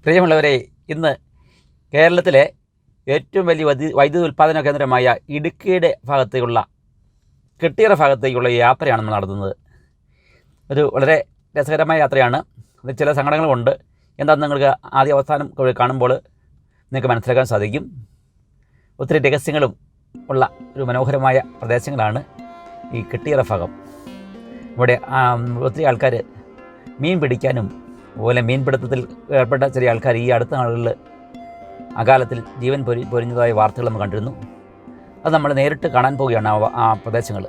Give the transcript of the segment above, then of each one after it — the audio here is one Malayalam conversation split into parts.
പ്രിയമുള്ളവരെ, ഇന്ന് കേരളത്തിലെ ഏറ്റവും വലിയ വൈദ്യുതി ഉൽപ്പാദന കേന്ദ്രമായ ഇടുക്കിയുടെ ഭാഗത്തേക്കുള്ള കെട്ടിയറ ഭാഗത്തേക്കുള്ള യാത്രയാണ് നമ്മൾ നടത്തുന്നത്. ഒരു വളരെ രസകരമായ യാത്രയാണ്. അത് ചില സങ്കടങ്ങളുമുണ്ട്. എന്താണെന്ന് നിങ്ങൾക്ക് ആദ്യ അവസാനം കാണുമ്പോൾ നിങ്ങൾക്ക് മനസ്സിലാക്കാൻ സാധിക്കും. ഒത്തിരി രഹസ്യങ്ങളും ഉള്ള ഒരു മനോഹരമായ പ്രദേശങ്ങളാണ് ഈ കെട്ടിയറ ഭാഗം. ഇവിടെ ഒത്തിരി ആൾക്കാർ മീൻ പിടിക്കാനും അതുപോലെ മീൻപിടുത്തത്തിൽ ഏർപ്പെട്ട ചെറിയ ആൾക്കാർ ഈ അടുത്ത നാളുകളിൽ അകാലത്തിൽ ജീവൻ പൊരിഞ്ഞതായ വാർത്തകൾ നമ്മൾ കണ്ടിരുന്നു. അത് നമ്മൾ നേരിട്ട് കാണാൻ പോവുകയാണ് ആ പ്രദേശങ്ങൾ.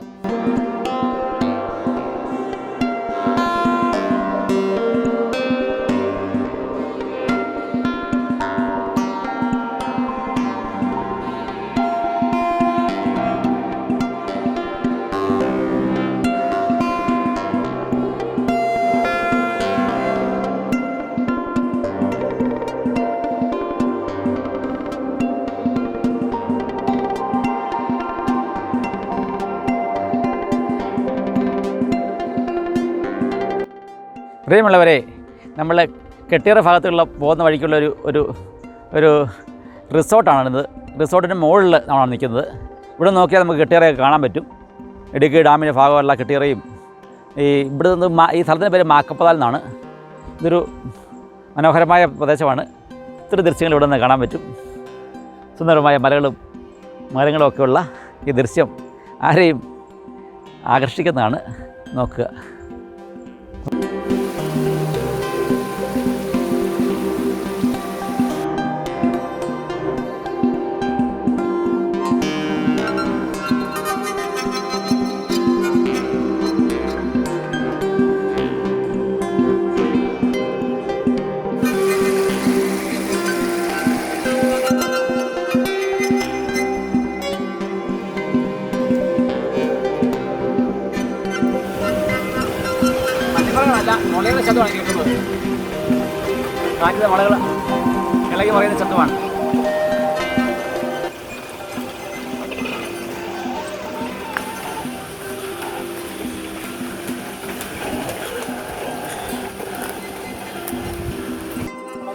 പ്രിയമുള്ളവരെ, നമ്മൾ കെട്ടിയറ ഭാഗത്തുള്ള പോകുന്ന വഴിക്കുള്ള ഒരു റിസോർട്ടാണിത്. റിസോർട്ടിൻ്റെ മുകളിൽ നമ്മളാണ് നിൽക്കുന്നത്. ഇവിടെ നോക്കിയാൽ നമുക്ക് കെട്ടിയറയൊക്കെ കാണാൻ പറ്റും. ഇടുക്കി ഡാമിൻ്റെ ഭാഗമുള്ള കെട്ടിയറയും ഇവിടെ നിന്ന് ഈ സ്ഥലത്തിൻ്റെ പേര് മാക്കപ്പതാൽ എന്നാണ്. ഇതൊരു മനോഹരമായ പ്രദേശമാണ്. ഇത്തിരി ദൃശ്യങ്ങൾ ഇവിടെ നിന്ന് കാണാൻ പറ്റും. സുന്ദരമായ മരങ്ങളും ഒക്കെയുള്ള ഈ ദൃശ്യം ആരെയും ആകർഷിക്കുന്നതാണ്. നോക്കുക. മുളയുടെ ശബ്ദമാണ് കേൾക്കുന്നത്. കാറ്റിലെ മുളകൾ ഇളകി പറയുന്ന ശബ്ദമാണ്.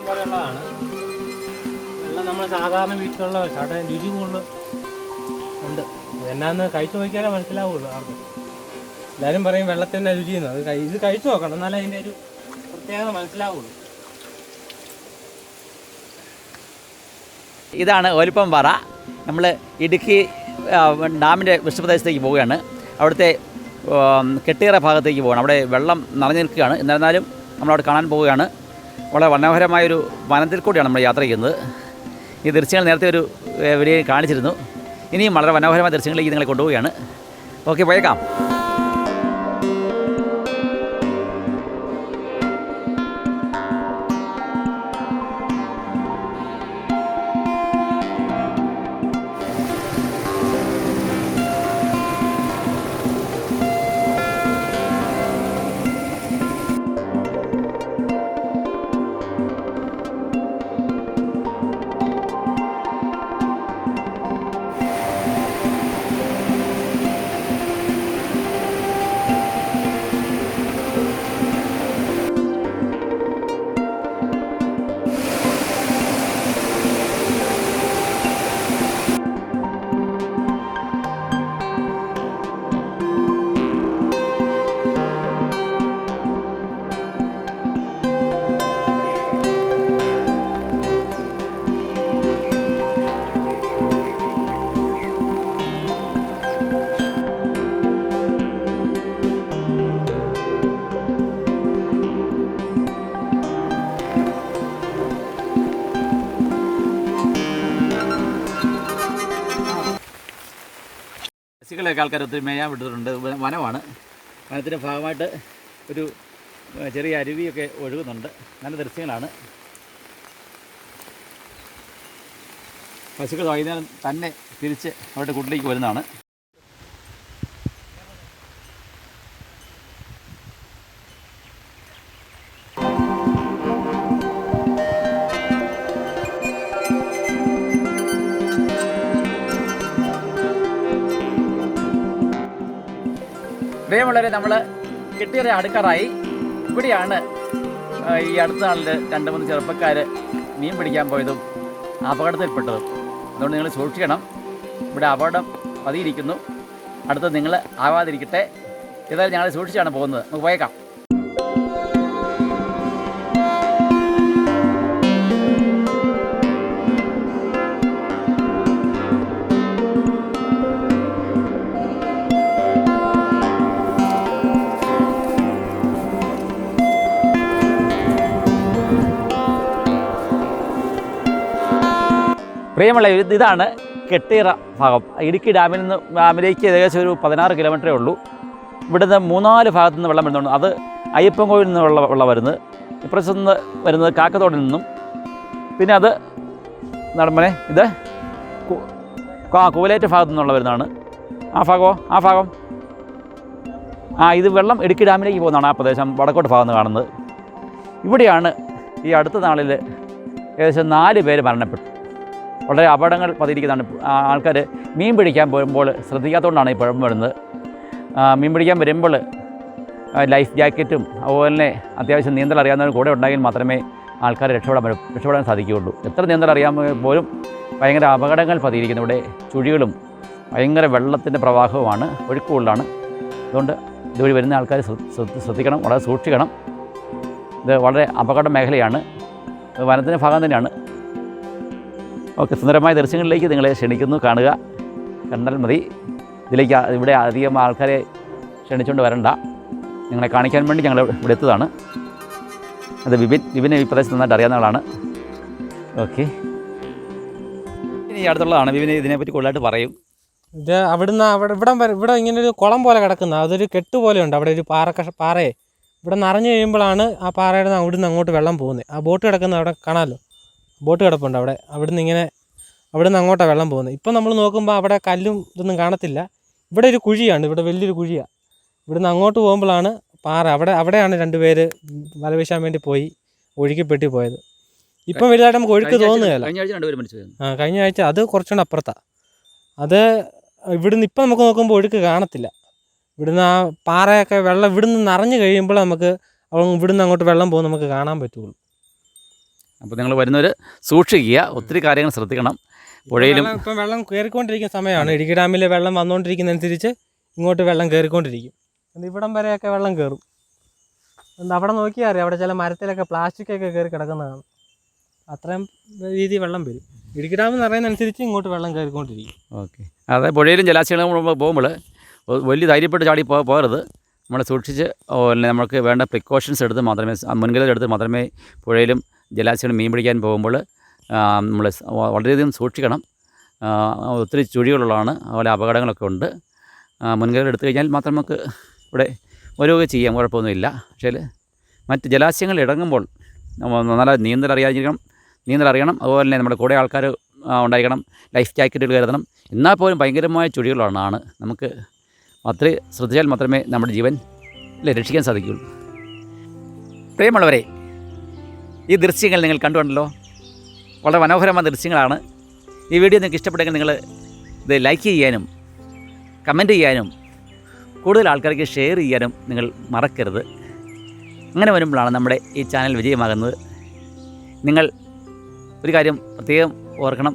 പോലെയുള്ളതാണ്. വെള്ളം നമ്മൾ സാധാരണ വീട്ടിലുള്ള രുചി കൂടുതൽ ഉണ്ട്. എന്നാന്ന് കഴിച്ചു നോക്കിയാലേ മനസ്സിലാവുള്ളൂ. ആർക്കും എല്ലാവരും പറയും വെള്ളത്തിൻ്റെ രുചിയെന്ന്. അത് ഇത് കഴിച്ചു നോക്കണം, എന്നാലേ അതിൻ്റെ ഒരു പ്രത്യേകത മനസ്സിലാവുള്ളൂ. ഇതാണ് ഓലിപ്പം പാറ. നമ്മൾ ഇടുക്കി ഡാമിൻ്റെ വൃഷ്ടിപ്രദേശത്തേക്ക് പോവുകയാണ്. അവിടുത്തെ കെട്ടിയറ ഭാഗത്തേക്ക് പോകണം. അവിടെ വെള്ളം നിറഞ്ഞു നിൽക്കുകയാണ്. എന്നിരുന്നാലും നമ്മളവിടെ കാണാൻ പോവുകയാണ്. വളരെ മനോഹരമായൊരു വനത്തിൽ കൂടിയാണ് നമ്മൾ യാത്ര ചെയ്യുന്നത്. ഈ ദൃശ്യങ്ങൾ നേരത്തെ ഒരു വീഡിയോ കാണിച്ചിരുന്നു. ഇനിയും വളരെ മനോഹരമായ ദൃശ്യങ്ങളിലേക്ക് നിങ്ങളെ കൊണ്ടുപോവുകയാണ്. ഓക്കെ, പോയേക്കാം. പശുക്കളൊക്കെ ആൾക്കാർ ഒത്തിരി മേയാൻ വിട്ടിട്ടുണ്ട്. വനമാണ്. വനത്തിൻ്റെ ഭാഗമായിട്ട് ഒരു ചെറിയ അരുവിയൊക്കെ ഒഴുകുന്നുണ്ട്. നല്ല ദൃശ്യങ്ങളാണ്. പശുക്കൾ വൈകുന്നേരം തന്നെ തിരിച്ച് അവരുടെ കൂട്ടിലേക്ക് വരുന്നതാണ്. പ്രിയമുള്ളവരെ, നമ്മൾ കെട്ടിയറ അടുക്കാറായി. ഇവിടെയാണ് ഈ അടുത്ത നാളിൽ 2-3 ചെറുപ്പക്കാർ മീൻ പിടിക്കാൻ പോയതും അപകടത്തിൽപ്പെട്ടതും. അതുകൊണ്ട് നിങ്ങൾ സൂക്ഷിക്കണം. ഇവിടെ അപകടം പതിയിരിക്കുന്നു. അടുത്ത് നിങ്ങൾ ആവാതിരിക്കട്ടെ. ഏതായാലും ഞങ്ങൾ സൂക്ഷിച്ചാണ് പോകുന്നത്. നമുക്ക് പോയേക്കാം. പ്രിയമുള്ള ഇതാണ് കെട്ടിയിറ ഭാഗം. ഇടുക്കി ഡാമിലേക്ക് ഏകദേശം ഒരു 16 കിലോമീറ്ററേ ഉള്ളൂ. ഇവിടുന്ന് 3-4 ഭാഗത്തു നിന്ന് വെള്ളം വരുന്നുണ്ട്. അത് അയ്യപ്പൻകോവിൽ നിന്ന് വെള്ളം വരുന്നത്, ഇപ്പുറത്ത് നിന്ന് വരുന്നത് കാക്കത്തോടിൽ നിന്നും, പിന്നെ അത് നടമ്പനെ ഇത് കൂലേറ്റ് ഭാഗത്തു നിന്നുള്ള വരുന്നതാണ്. ആ ഭാഗം ഇത് വെള്ളം ഇടുക്കി ഡാമിലേക്ക് പോകുന്നതാണ്. ആ പ്രദേശം വടക്കോട്ട് ഭാഗത്ത് നിന്ന് കാണുന്നത്. ഇവിടെയാണ് ഈ അടുത്ത നാളിൽ ഏകദേശം 4 പേര് മരണപ്പെട്ടു. വളരെ അപകടങ്ങൾ പതിയിരിക്കുന്നതാണ്. ആൾക്കാർ മീൻ പിടിക്കാൻ പോകുമ്പോൾ ശ്രദ്ധിക്കാത്തതുകൊണ്ടാണ് ഈ കുഴപ്പം വരുന്നത്. മീൻ പിടിക്കാൻ വരുമ്പോൾ ലൈഫ് ജാക്കറ്റും അതുപോലെ തന്നെ അത്യാവശ്യം നീന്തൽ അറിയാവുന്നവർ കൂടെ ഉണ്ടെങ്കിൽ മാത്രമേ ആൾക്കാർ രക്ഷപ്പെടാൻ സാധിക്കുകയുള്ളൂ. എത്ര നീന്തൽ അറിയാമെങ്കിൽ പോലും ഭയങ്കര അപകടങ്ങൾ പതിയിരിക്കുന്നു. ഇവിടെ ചുഴികളും ഭയങ്കര വെള്ളത്തിൻ്റെ പ്രവാഹവുമാണ്, ഒഴുക്കുകളിലാണ്. അതുകൊണ്ട് ഇതുവഴി വരുന്ന ആൾക്കാർ ശ്രദ്ധിക്കണം, വളരെ സൂക്ഷിക്കണം. ഇത് വളരെ അപകട മേഖലയാണ്. വനത്തിൻ്റെ ഭാഗം തന്നെയാണ്. ഓക്കെ, സുന്ദരമായ ദൃശ്യങ്ങളിലേക്ക് നിങ്ങളെ ക്ഷണിക്കുന്നു. കാണുക, കണ്ടാൽ മതി. ഇവിടെ അധികം ആൾക്കാരെ ക്ഷണിച്ചുകൊണ്ട് വരണ്ട. നിങ്ങളെ കാണിക്കാൻ വേണ്ടി ഞങ്ങൾ ഇവിടെ എത്തതാണ്. അത് വിപിനെ ഈ പ്രദേശത്ത് നന്നായിട്ട് അറിയാവുന്ന ആളാണ്. ഓക്കെ, ഇനി അടുത്തുള്ളതാണ്. വിപിന് ഇതിനെപ്പറ്റി കൂടുതലായിട്ട് പറയും. ഇത് ഇവിടെ ഇങ്ങനെ ഒരു കുളം പോലെ കിടക്കുന്ന അതൊരു കെട്ട് പോലെയുണ്ട്. അവിടെ ഒരു പാറയെ ഇവിടെ നിറഞ്ഞു കഴിയുമ്പോഴാണ് ആ പാറയുടെ അവിടുന്ന് അങ്ങോട്ട് വെള്ളം പോകുന്നത്. ആ ബോട്ട് കിടക്കുന്ന അവിടെ കാണാമല്ലോ, ബോട്ട് കിടപ്പുണ്ട് അവിടെ. അവിടുന്ന് അങ്ങോട്ടാണ് വെള്ളം പോകുന്നത്. ഇപ്പം നമ്മൾ നോക്കുമ്പോൾ അവിടെ കല്ലും ഇതൊന്നും കാണത്തില്ല. ഇവിടെ ഒരു കുഴിയാണ്, ഇവിടെ വലിയൊരു കുഴിയാണ്. ഇവിടുന്ന് അങ്ങോട്ട് പോകുമ്പോഴാണ് പാറ. അവിടെയാണ് 2 പേര് വല വീശാൻ വേണ്ടി പോയി ഒഴുക്കിപ്പെട്ടി പോയത്. ഇപ്പം വലുതായിട്ട് നമുക്ക് ഒഴുക്ക് തോന്നുകയല്ല. കഴിഞ്ഞ ആഴ്ച അത് കുറച്ചുകൂടെ അപ്പുറത്താണ്. അത് ഇവിടുന്ന് ഇപ്പം നമുക്ക് നോക്കുമ്പോൾ ഒഴുക്ക് കാണത്തില്ല. ഇവിടുന്ന് ആ പാറയൊക്കെ വെള്ളം ഇവിടുന്ന് നിറഞ്ഞു കഴിയുമ്പോൾ നമുക്ക് ഇവിടുന്ന് അങ്ങോട്ട് വെള്ളം പോകുന്നത് നമുക്ക് കാണാൻ പറ്റുള്ളൂ. അപ്പോൾ നിങ്ങൾ വരുന്നവർ സൂക്ഷിക്കുക, ഒത്തിരി കാര്യങ്ങൾ ശ്രദ്ധിക്കണം. പുഴയിലും ഇപ്പം വെള്ളം കയറിക്കൊണ്ടിരിക്കുന്ന സമയമാണ്. ഇടുക്കി ഡാമിൽ വെള്ളം വന്നുകൊണ്ടിരിക്കുന്നതനുസരിച്ച് ഇങ്ങോട്ട് വെള്ളം കയറിക്കൊണ്ടിരിക്കും. ഇവിടം വരെയൊക്കെ വെള്ളം കയറും. അവിടെ നോക്കിയാൽ അറിയാം, അവിടെ ചില മരത്തിലൊക്കെ പ്ലാസ്റ്റിക്കൊക്കെ കയറി കിടക്കുന്നതാണ്. അത്രയും രീതിയിൽ വെള്ളം വരും. ഇടുക്കി ഡാം നിറയുന്നതനുസരിച്ച് ഇങ്ങോട്ട് വെള്ളം കയറിക്കൊണ്ടിരിക്കും. ഓക്കെ, അതെ. പുഴയിലും ജലാശയങ്ങളും പോകുമ്പോൾ വലിയ ധൈര്യപ്പെട്ട് ചാടി പോകരുത്. നമ്മൾ സൂക്ഷിച്ച് നമുക്ക് വേണ്ട പ്രിക്കോഷൻസ് എടുത്ത് മാത്രമേ, മുൻകരുതൽ എടുത്ത് മാത്രമേ പുഴയിലും ജലാശയങ്ങളും മീൻ പിടിക്കാൻ പോകുമ്പോൾ നമ്മൾ വളരെയധികം സൂക്ഷിക്കണം. ഒത്തിരി ചുഴികളുള്ളതാണ്, അതുപോലെ അപകടങ്ങളൊക്കെ ഉണ്ട്. മുൻകരുതൽ എടുത്തു കഴിഞ്ഞാൽ മാത്രം നമുക്ക് ഇവിടെ ഓരോക്കെ ചെയ്യാം, കുഴപ്പമൊന്നുമില്ല. പക്ഷേ മറ്റ് ജലാശയങ്ങളിൽ ഇറങ്ങുമ്പോൾ നല്ല നീന്തൽ അറിയണം. അതുപോലെ തന്നെ നമ്മുടെ കൂടെ ആൾക്കാർ ഉണ്ടായിരിക്കണം. ലൈഫ് ജാക്കറ്റുകൾ കരുതണം. എന്നാൽ പോലും ഭയങ്കരമായ ചുഴികളാണ്. നമുക്ക് അത്രയും ശ്രദ്ധിച്ചാൽ മാത്രമേ നമ്മുടെ ജീവൻ രക്ഷിക്കാൻ സാധിക്കുകയുള്ളൂ. പ്രിയമുള്ളവരെ, ഈ ദൃശ്യങ്ങൾ നിങ്ങൾ കണ്ടുകൊണ്ടല്ലോ, വളരെ മനോഹരമായ ദൃശ്യങ്ങളാണ്. ഈ വീഡിയോ നിങ്ങൾക്ക് ഇഷ്ടപ്പെട്ടെങ്കിൽ നിങ്ങൾ ഇത് ലൈക്ക് ചെയ്യാനും കമൻറ്റ് ചെയ്യാനും കൂടുതൽ ആൾക്കാർക്ക് ഷെയർ ചെയ്യാനും നിങ്ങൾ മറക്കരുത്. അങ്ങനെ വരുമ്പോഴാണ് നമ്മുടെ ഈ ചാനൽ വിജയമാകുന്നത്. നിങ്ങൾ ഒരു കാര്യം പ്രത്യേകം ഓർക്കണം,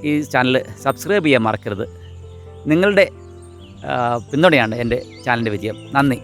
ഈ ചാനൽ സബ്സ്ക്രൈബ് ചെയ്യാൻ മറക്കരുത്. നിങ്ങളുടെ പിന്തുണയാണ് എൻ്റെ ചാനലിൻ്റെ വിജയം. നന്ദി.